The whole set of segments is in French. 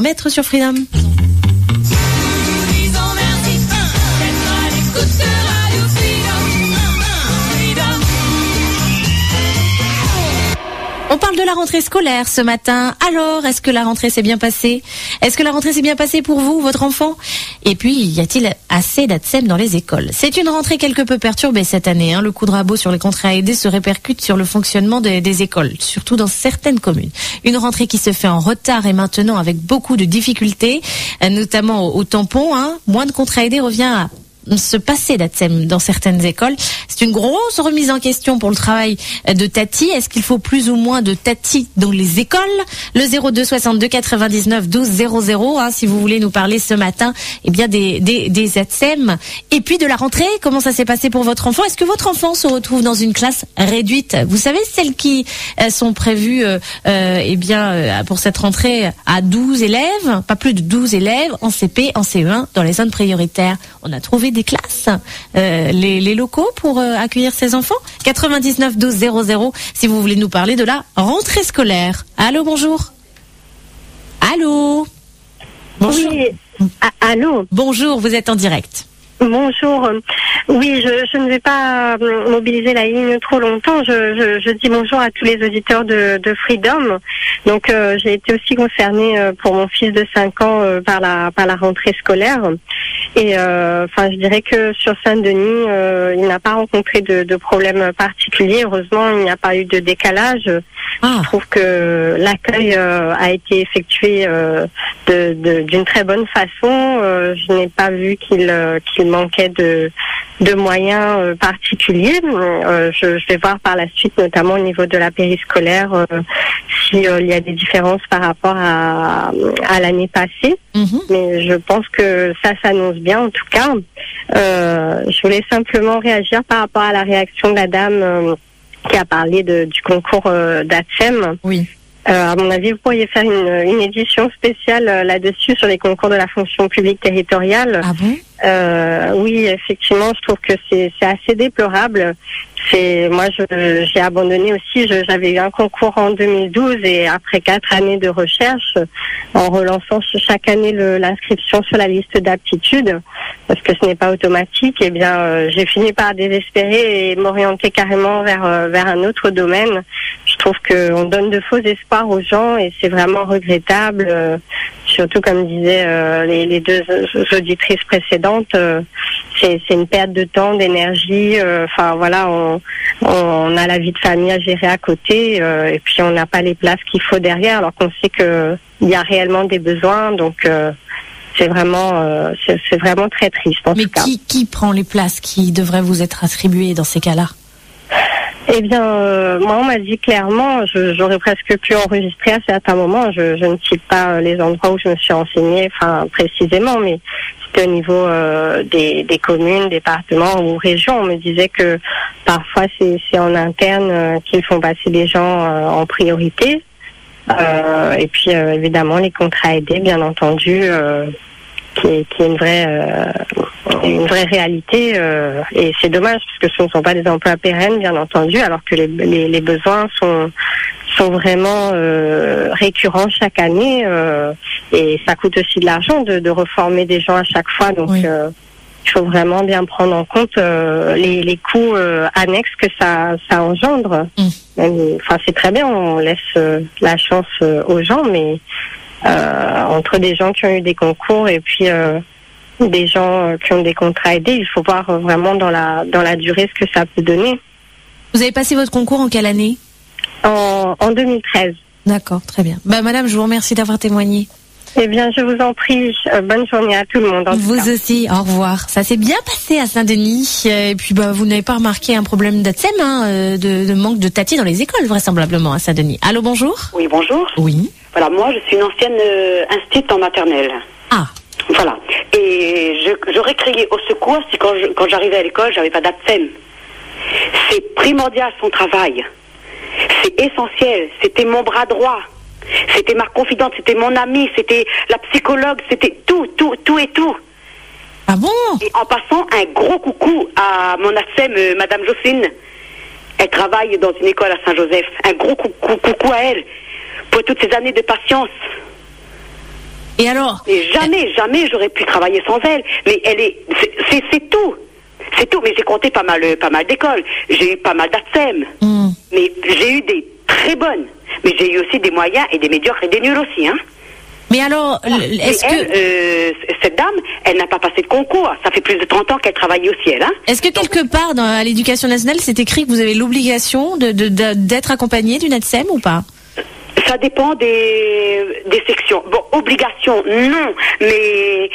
Maître sur Freedom. On parle de la rentrée scolaire ce matin. Alors, est-ce que la rentrée s'est bien passée? Est-ce que la rentrée s'est bien passée pour vous, votre enfant? Et puis, y a-t-il assez d'ATSEM dans les écoles? C'est une rentrée quelque peu perturbée cette année. Le coup de rabot sur les contrats aidés se répercute sur le fonctionnement des écoles, surtout dans certaines communes. Une rentrée qui se fait en retard et maintenant avec beaucoup de difficultés, notamment au tampon. Moins de contrats aidés revient à se passer d'ATSEM dans certaines écoles. C'est une grosse remise en question pour le travail de Tati. Est-ce qu'il faut plus ou moins de Tati dans les écoles? Le 02 62 99 12 00, si vous voulez nous parler ce matin, des ATSEM. Et puis de la rentrée, comment ça s'est passé pour votre enfant? Est-ce que votre enfant se retrouve dans une classe réduite? Vous savez, celles qui sont prévues, pour cette rentrée à 12 élèves, pas plus de 12 élèves, en CP, en CE1, dans les zones prioritaires. On a trouvé des classes, les locaux pour accueillir ces enfants. 99 12 00 si vous voulez nous parler de la rentrée scolaire. Allô, bonjour. Allô. Bonjour. Oui. Allô. Bonjour, vous êtes en direct. Bonjour. Oui, je ne vais pas mobiliser la ligne trop longtemps. Je dis bonjour à tous les auditeurs de Freedom. Donc, j'ai été aussi concernée pour mon fils de 5 ans par la rentrée scolaire. Et je dirais que sur Saint-Denis, il n'a pas rencontré de problème particulier. Heureusement, il n'y a pas eu de décalage. Je trouve que l'accueil a été effectué d'une très bonne façon. Je n'ai pas vu qu'il manquait de moyens particuliers. Je vais voir par la suite, notamment au niveau de la périscolaire, s'il y a des différences par rapport à l'année passée. Mais je pense que ça s'annonce bien en tout cas. Je voulais simplement réagir par rapport à la réaction de la dame qui a parlé du concours d'ATSEM. Oui. À mon avis, vous pourriez faire une édition spéciale là-dessus sur les concours de la fonction publique territoriale. Ah bon? Oui, effectivement, je trouve que c'est assez déplorable. Moi, j'ai abandonné aussi. J'avais eu un concours en 2012 et après 4 années de recherche, en relançant chaque année l'inscription sur la liste d'aptitude, parce que ce n'est pas automatique, j'ai fini par désespérer et m'orienter carrément vers un autre domaine. Je trouve qu'on donne de faux espoirs aux gens et c'est vraiment regrettable. Surtout, comme disaient les deux auditrices précédentes, c'est une perte de temps, d'énergie. On a la vie de famille à gérer à côté et puis on n'a pas les places qu'il faut derrière, alors qu'on sait qu'il y a réellement des besoins. Donc c'est vraiment très triste en tout cas. Mais qui prend les places qui devraient vous être attribuées dans ces cas-là? Moi, on m'a dit clairement, j'aurais presque pu enregistrer à certains moments. Je ne cite pas les endroits où je me suis renseignée, précisément, mais c'était au niveau des communes, départements ou régions. On me disait que parfois c'est en interne qu'ils font passer des gens en priorité. Et puis évidemment les contrats aidés, bien entendu, qui est une vraie réalité, et c'est dommage parce que ce ne sont pas des emplois pérennes, bien entendu, alors que les besoins sont vraiment récurrents chaque année, et ça coûte aussi de l'argent de reformer des gens à chaque fois. Donc oui. Il faut vraiment bien prendre en compte les coûts annexes que ça engendre. C'est très bien, on laisse la chance aux gens, mais entre des gens qui ont eu des concours et puis des gens qui ont des contrats aidés, il faut voir vraiment dans la durée ce que ça peut donner. Vous avez passé votre concours en quelle année? En 2013. D'accord, très bien. Madame, je vous remercie d'avoir témoigné. Eh bien, je vous en prie. Bonne journée à tout le monde. Vous aussi, au revoir. Ça s'est bien passé à Saint-Denis. Et puis, vous n'avez pas remarqué un problème d'ATSEM, de manque de Tati dans les écoles, vraisemblablement, à Saint-Denis. Allô, bonjour. Oui, bonjour. Oui. Voilà, moi, je suis une ancienne institut en maternelle. Ah. Voilà. Et j'aurais crié au secours si quand j'arrivais à l'école, j'avais pas d'ATSEM. C'est primordial son travail. C'est essentiel. C'était mon bras droit. C'était ma confidente, c'était mon amie, c'était la psychologue, c'était tout et tout. Ah bon? Et en passant, un gros coucou à mon ATSEM, Madame Jocelyne. Elle travaille dans une école à Saint-Joseph. Un gros coucou à elle pour toutes ces années de patience. Et alors? Et jamais j'aurais pu travailler sans elle. Mais c'est tout. C'est tout. Mais j'ai compté pas mal d'écoles. J'ai eu pas mal d'ATSEM. Mais j'ai eu des très bonnes. Mais j'ai eu aussi des moyens et des médiocres et des nuls aussi, hein. Mais alors, est-ce que... cette dame, elle n'a pas passé de concours. Ça fait plus de 30 ans qu'elle travaille au ciel, hein. Est-ce que quelque part, à l'éducation nationale, c'est écrit que vous avez l'obligation d'être accompagné d'une ATSEM ou pas? Ça dépend des sections. Bon, obligation, non. Mais...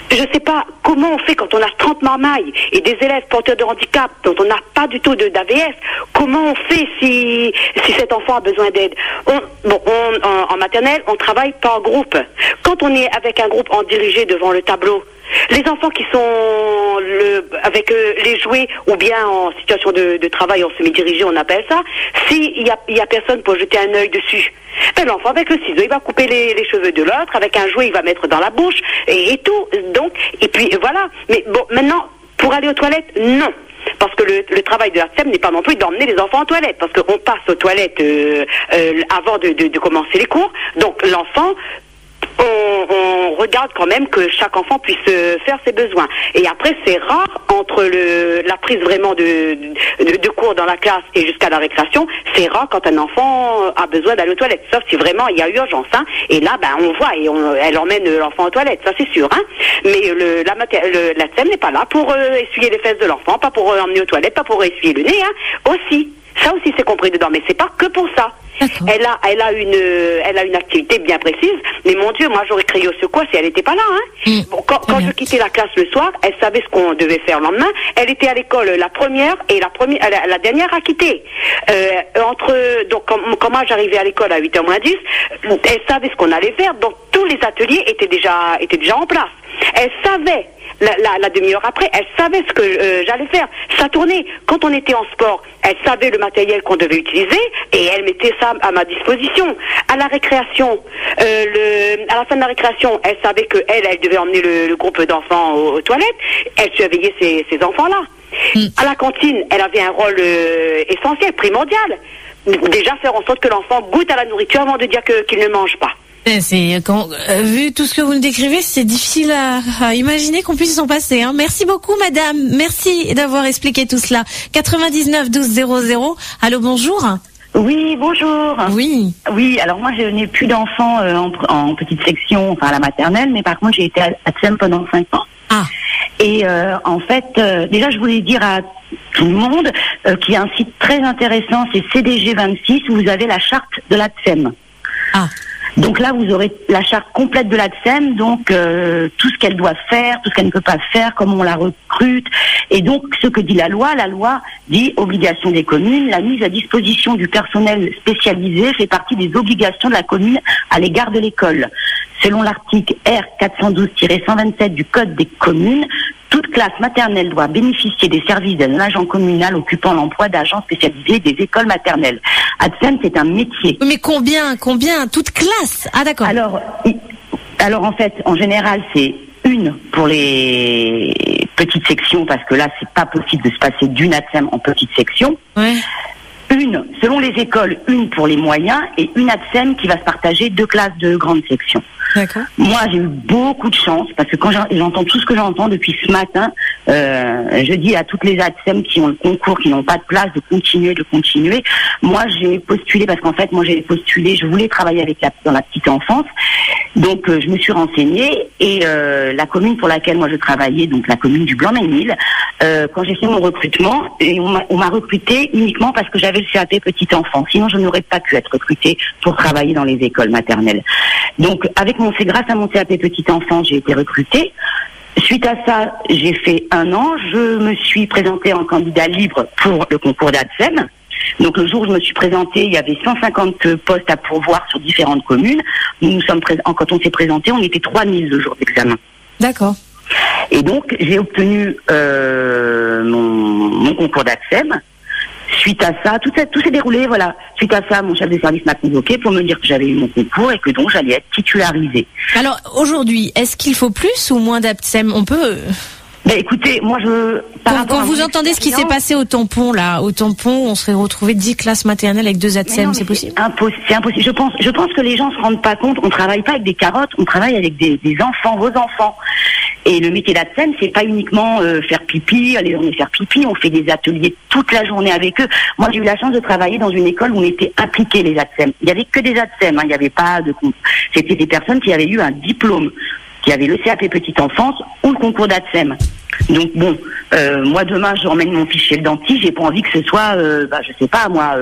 je sais pas comment on fait quand on a 30 marmailles et des élèves porteurs de handicap dont on n'a pas du tout d'AVS. Comment on fait si cet enfant a besoin d'aide? En maternelle, on travaille par groupe. Quand on est avec un groupe en dirigé devant le tableau, les enfants qui sont avec les jouets ou bien en situation de travail en semi-dirigé, on appelle ça, s'il y a personne pour jeter un œil dessus, ben l'enfant avec le ciseau, il va couper les cheveux de l'autre, avec un jouet, il va mettre dans la bouche et tout. Donc, et puis voilà. Mais bon, maintenant, pour aller aux toilettes, non. Parce que le travail de la SEM n'est pas non plus d'emmener les enfants aux toilettes. Parce qu'on passe aux toilettes avant de commencer les cours. Donc l'enfant... On regarde quand même que chaque enfant puisse faire ses besoins. Et après, c'est rare entre la prise vraiment de cours dans la classe et jusqu'à la récréation, c'est rare quand un enfant a besoin d'aller aux toilettes. Sauf si vraiment il y a urgence, hein. Et là, ben, on voit et elle emmène l'enfant aux toilettes, ça c'est sûr, hein. Mais la SEM n'est pas là pour essuyer les fesses de l'enfant, pas pour emmener aux toilettes, pas pour essuyer le nez, hein. Aussi. Ça aussi c'est compris dedans, mais c'est pas que pour ça. Elle a une activité bien précise, mais mon Dieu, moi j'aurais crié au secours si elle n'était pas là, hein. Bon, quand je quittais la classe le soir, elle savait ce qu'on devait faire le lendemain. Elle était à l'école la première et la dernière à quitter. Donc quand moi j'arrivais à l'école à 8h moins 10, elle savait ce qu'on allait faire, donc tous les ateliers étaient déjà en place. Elle savait. La demi-heure après, elle savait ce que j'allais faire. Ça tournait. Quand on était en sport, elle savait le matériel qu'on devait utiliser et elle mettait ça à ma disposition. À la récréation, à la fin de la récréation, elle savait que elle devait emmener le groupe d'enfants aux toilettes. Elle surveillait ces enfants-là. À la cantine, elle avait un rôle essentiel, primordial. Déjà faire en sorte que l'enfant goûte à la nourriture avant de dire qu'il ne mange pas. Vu tout ce que vous nous décrivez, c'est difficile à imaginer qu'on puisse s'en passer, hein. Merci beaucoup, madame. Merci d'avoir expliqué tout cela. 99 12 00. Allô, bonjour. Oui, bonjour. Oui. Oui, alors moi je n'ai plus d'enfants en petite section, enfin à la maternelle, mais par contre j'ai été à TSEM pendant 5 ans. Ah. Et en fait, déjà je voulais dire à tout le monde qu'il y a un site très intéressant, c'est CDG26, où vous avez la charte de la TSEM. Ah. Donc là, vous aurez la charte complète de la TSEM, donc tout ce qu'elle doit faire, tout ce qu'elle ne peut pas faire, comment on la recrute. Et donc, ce que dit la loi dit obligation des communes, la mise à disposition du personnel spécialisé fait partie des obligations de la commune à l'égard de l'école. Selon l'article R 412-127 du Code des communes, toute classe maternelle doit bénéficier des services d'un agent communal occupant l'emploi d'agents spécialisés des écoles maternelles. ATSEM, c'est un métier. Mais combien? Toute classe? Ah, d'accord. Alors en fait, en général, c'est une pour les petites sections, parce que là, c'est pas possible de se passer d'une ATSEM en petite section. Ouais. Une, selon les écoles, une pour les moyens et une ATSEM qui va se partager 2 classes de grande section. D'accord. Moi, j'ai eu beaucoup de chance parce que quand j'entends tout ce que j'entends depuis ce matin, je dis à toutes les ATSEM qui ont le concours, qui n'ont pas de place, de continuer. Moi, j'ai postulé parce qu'en fait, je voulais travailler dans la petite enfance. Donc, je me suis renseignée et la commune pour laquelle moi je travaillais, donc la commune du Blanc-Mesnil, quand j'ai fait mon recrutement, on m'a recruté uniquement parce que j'avais le CAP petite enfant. Sinon, je n'aurais pas pu être recrutée pour travailler dans les écoles maternelles. Donc, grâce à mon CAP petite enfant, j'ai été recrutée. Suite à ça, j'ai fait 1 an. Je me suis présentée en candidat libre pour le concours d'ATSEM. Donc le jour où je me suis présentée, il y avait 150 postes à pourvoir sur différentes communes. Quand on s'est présenté, on était 3000 le jour d'examen. D'accord. Et donc j'ai obtenu mon concours d'ATSEM. Suite à ça, tout s'est déroulé, voilà. Suite à ça, mon chef de service m'a convoqué pour me dire que j'avais eu mon concours et que donc j'allais être titularisée. Alors aujourd'hui, est-ce qu'il faut plus ou moins d'ATSEM? On peut... Ben écoutez, moi Quand vous entendez ce qui s'est passé au tampon, on serait retrouvé 10 classes maternelles avec 2 ATSEM, c'est possible? C'est impossible. Je pense que les gens se rendent pas compte, on travaille pas avec des carottes, on travaille avec des enfants, vos enfants. Et le métier d'ATSEM, c'est pas uniquement faire pipi, aller faire pipi, on fait des ateliers toute la journée avec eux. Moi, j'ai eu la chance de travailler dans une école où on était impliqués, les ATSEM. Il y avait que des ATSEM, il y avait pas de... C'était des personnes qui avaient eu un diplôme, qui avaient le CAP petite enfance ou le concours d'ATSEM. Donc bon, moi demain je emmène mon fils chez le dentiste, j'ai pas envie que ce soit, je sais pas moi,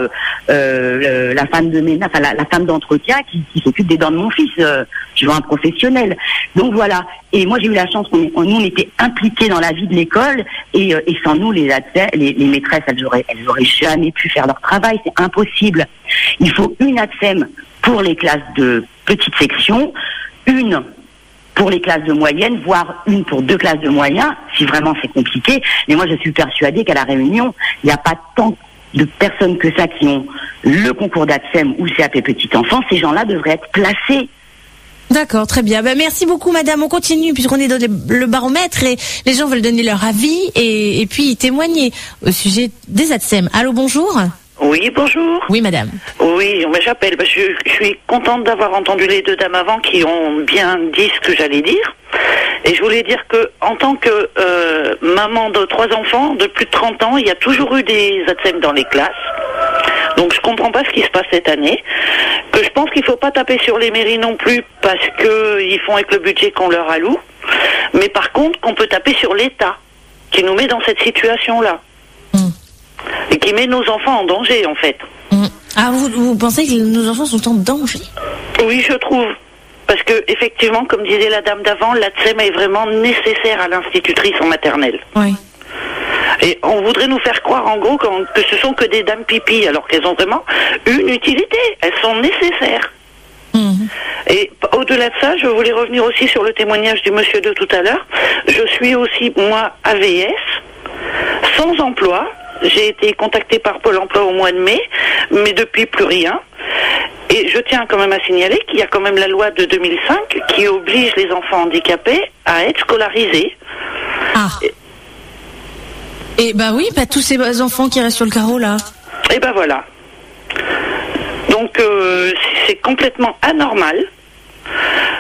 la femme de ménage, la femme d'entretien qui s'occupe des dents de mon fils. Je veux un professionnel. Donc voilà. Et moi j'ai eu la chance nous on était impliqués dans la vie de l'école et sans nous les maîtresses elles auraient jamais pu faire leur travail, c'est impossible. Il faut une ATSEM pour les classes de petite section, une pour les classes de moyenne, voire une pour 2 classes de moyens, si vraiment c'est compliqué. Mais moi, je suis persuadée qu'à la Réunion, il n'y a pas tant de personnes que ça qui ont le concours d'ATSEM ou le CAP petite enfance. Ces gens-là devraient être placés. D'accord, très bien. Merci beaucoup, madame. On continue puisqu'on est dans le baromètre et les gens veulent donner leur avis et puis témoigner au sujet des ATSEM. Allô, bonjour. Oui, bonjour. Oui, madame. Oui, j'appelle. Je suis contente d'avoir entendu les 2 dames avant qui ont bien dit ce que j'allais dire. Et je voulais dire que, en tant que maman de 3 enfants de plus de 30 ans, il y a toujours eu des ATSEM dans les classes. Donc je comprends pas ce qui se passe cette année. Que je pense qu'il faut pas taper sur les mairies non plus parce que ils font avec le budget qu'on leur alloue. Mais par contre, qu'on peut taper sur l'État qui nous met dans cette situation-là. Et qui met nos enfants en danger, en fait. Ah, vous pensez que nos enfants sont en danger? Oui, je trouve. Parce que, effectivement, comme disait la dame d'avant, l'ATSEM est vraiment nécessaire à l'institutrice en maternelle. Oui. Et on voudrait nous faire croire, en gros, que ce sont que des dames pipi, alors qu'elles ont vraiment une utilité. Elles sont nécessaires. Et au-delà de ça, je voulais revenir aussi sur le témoignage du monsieur de tout à l'heure. Je suis aussi, moi, AVS, sans emploi. J'ai été contactée par Pôle emploi au mois de mai, mais depuis plus rien. Et je tiens quand même à signaler qu'il y a quand même la loi de 2005 qui oblige les enfants handicapés à être scolarisés. Ah. Et oui, pas tous ces enfants qui restent sur le carreau là. Et voilà. Donc c'est complètement anormal.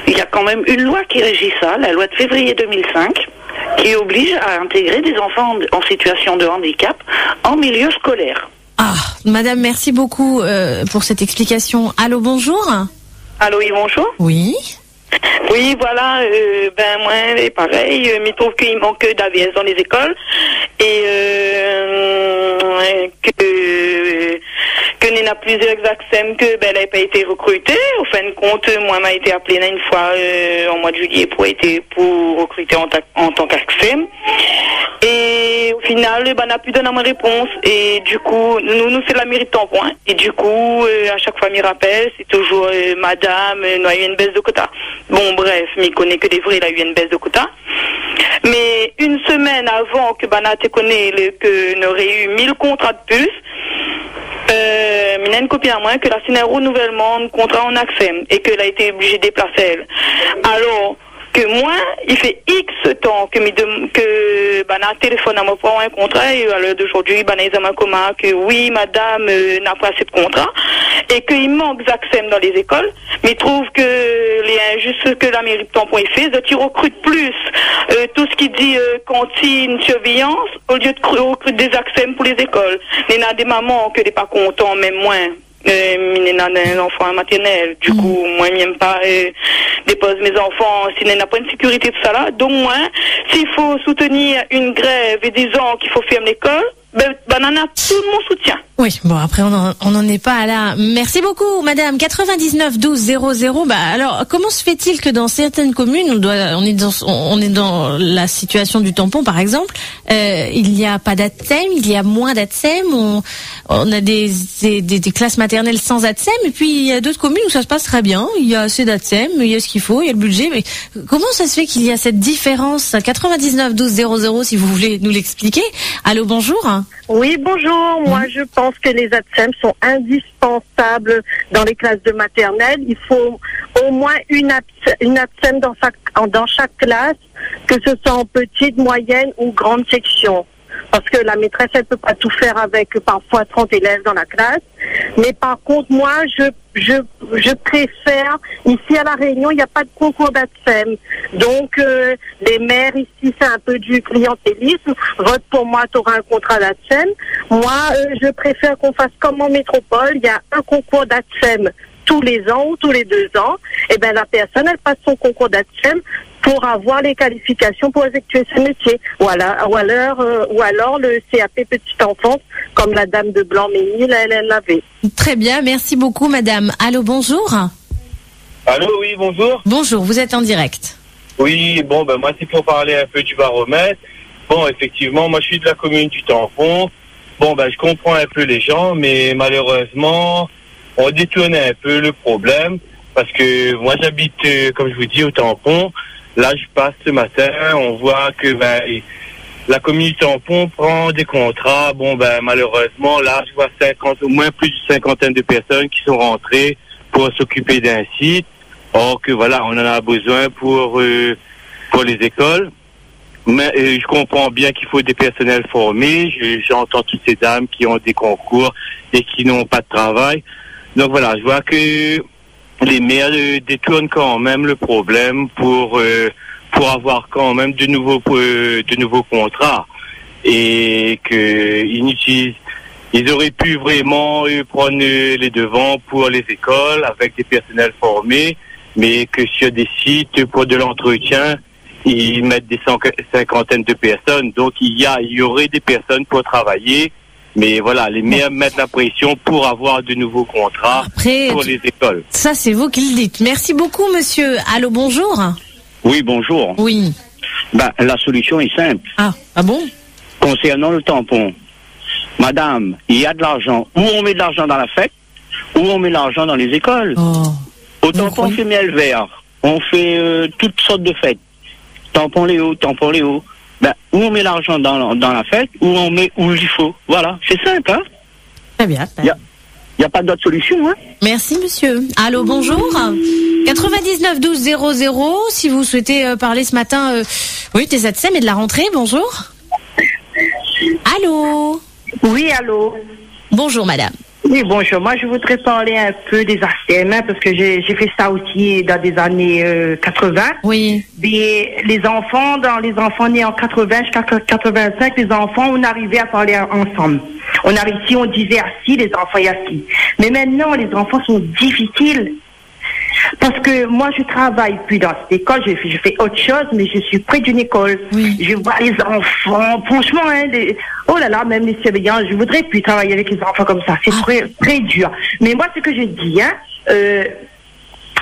Il y a quand même une loi qui régit ça, la loi de février 2005. Qui oblige à intégrer des enfants en situation de handicap en milieu scolaire. Ah, madame, merci beaucoup pour cette explication. Allô, bonjour. Allô, oui, bonjour. Oui. Oui, voilà, moi, pareil, mais je trouve qu'il manque d'AVS dans les écoles et que n'y a plusieurs ATSEM que elle n'a pas été recrutée. Au fin de compte, moi, m'a été appelée une fois en mois de juillet pour recruter en tant qu'ATSEM. Et au final, n'a plus donné ma réponse. Et du coup, nous c'est la mairie de Tampon. Hein. Et du coup, à chaque fois, m'y rappelle, c'est toujours madame, nous a eu une baisse de quota. Bon, bref, m'y connaît que des vrais, il a eu une baisse de quota. Mais une semaine avant que te connaît que n'aurait eu 1000 contrats de plus, il y a une copine à moi que la signé un renouvellement de contrat en ATSEM et qu'elle a été obligée de déplacer elle. Alors que moi, il fait X temps que téléphone à moi pour un contrat et à l'heure d'aujourd'hui, ils ont commun que oui, madame n'a pas assez de contrat et qu'il manque d'ATSEM dans les écoles, mais il trouve que les injustes que la mairie de Tampon fait, ils recrutent plus tout ce qui dit cantine, surveillance, au lieu de recruter des ATSEM pour les écoles. Il y a des mamans qui ne sont pas contents, même moins. Un enfant maternel, du coup, moi, je n'aime pas dépose mes enfants s'il n'y a pas une sécurité de ça là. Donc, moi, s'il faut soutenir une grève et disant qu'il faut fermer l'école, on a tout mon soutien. Oui, bon, après, on n'en est pas là. Merci beaucoup, madame. 99 12 00. Alors, comment se fait-il que dans certaines communes, on est dans la situation du tampon, par exemple, il n'y a pas d'ATSEM, il y a moins d'ATSEM, on a des classes maternelles sans ATSEM, et puis il y a d'autres communes où ça se passe très bien, il y a assez d'ATSEM, il y a ce qu'il faut, il y a le budget, mais comment ça se fait qu'il y a cette différence? 99 12 00, si vous voulez nous l'expliquer. Allô, bonjour. Oui, bonjour. Moi, je pense que les ATSEM sont indispensables dans les classes de maternelle. Il faut au moins une ATSEM dans chaque classe, que ce soit en petite, moyenne ou grande section. Parce que la maîtresse, elle peut pas tout faire avec parfois 30 élèves dans la classe. Mais par contre, moi, je préfère, ici à La Réunion, il n'y a pas de concours d'ATSEM. Donc, les maires ici, c'est un peu du clientélisme. Vote pour moi, tu auras un contrat d'ATSEM. Moi, je préfère qu'on fasse comme en métropole. Il y a un concours d'ATSEM tous les ans ou tous les 2 ans. Et ben la personne, elle passe son concours d'ATSEM pour avoir les qualifications pour effectuer ce métier. Ou alors le CAP petite enfance, comme la dame de Blanc-Ménil, elle l'avait. Très bien, merci beaucoup madame. Allô, bonjour. Allô, oui, bonjour. Bonjour, vous êtes en direct. Oui, bon, moi c'est pour parler un peu du baromètre. Bon, effectivement, moi je suis de la commune du Tampon. Bon, je comprends un peu les gens, mais malheureusement, on détourne un peu le problème. Parce que moi j'habite, comme je vous dis, au Tampon. Là, je passe ce matin, on voit que la commune du Tampon prend des contrats. Bon, malheureusement, là, je vois au moins plus d'une cinquantaine de personnes qui sont rentrées pour s'occuper d'un site. Or que voilà, on en a besoin pour les écoles. Mais je comprends bien qu'il faut des personnels formés. J'entends toutes ces dames qui ont des concours et qui n'ont pas de travail. Donc voilà, je vois que les maires détournent quand même le problème pour avoir quand même de nouveaux contrats, et que ils auraient pu vraiment prendre les devants pour les écoles avec des personnels formés, mais que sur des sites pour de l'entretien, ils mettent des cinquantaines de personnes. Donc il y aurait des personnes pour travailler. Mais voilà, les maires mettent la pression pour avoir de nouveaux contrats pour les écoles. Ça, c'est vous qui le dites. Merci beaucoup, monsieur. Allô, bonjour. Oui, bonjour. Oui. La solution est simple. Ah bon? Concernant le tampon, madame, il y a de l'argent. Ou on met de l'argent dans la fête, ou on met de l'argent dans les écoles. Au tampon, on fait miel vert. On fait toutes sortes de fêtes. Tampon Léo. Où on met l'argent dans la fête, ou on met où il faut. Voilà, c'est simple, hein. Très bien. Il n'y a pas d'autre solution, hein. Merci, monsieur. Allô, bonjour. 99 12 00, si vous souhaitez parler ce matin, des ATSEM et de la rentrée, bonjour. Allô. Oui, allô. Bonjour, madame. Oui, bonjour. Moi, je voudrais parler un peu des ATSEM, parce que j'ai fait ça aussi dans des années 80. Oui. Les enfants nés en 80 jusqu'à 85, les enfants, on arrivait à parler ensemble. On arrivait ici, on disait assis, les enfants y assis. Mais maintenant, les enfants sont difficiles. Parce que moi, je travaille plus dans cette école, je fais autre chose, mais je suis près d'une école. Oui. Je vois les enfants, franchement, oh là là, même les surveillants, je voudrais plus travailler avec les enfants comme ça. C'est très, très dur. Mais moi, ce que je dis,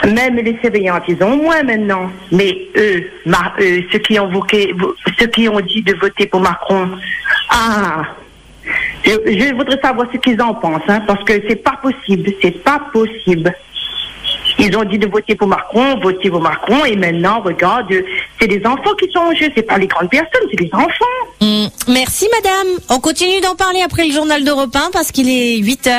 même les surveillants, ils ont moins maintenant. Mais ceux qui ont dit de voter pour Macron, je voudrais savoir ce qu'ils en pensent, parce que c'est pas possible. Ils ont dit de voter pour Macron, et maintenant, regarde, c'est les enfants qui sont en jeu, c'est pas les grandes personnes, c'est les enfants. Merci, madame. On continue d'en parler après le journal d'Europe 1 parce qu'il est 8h.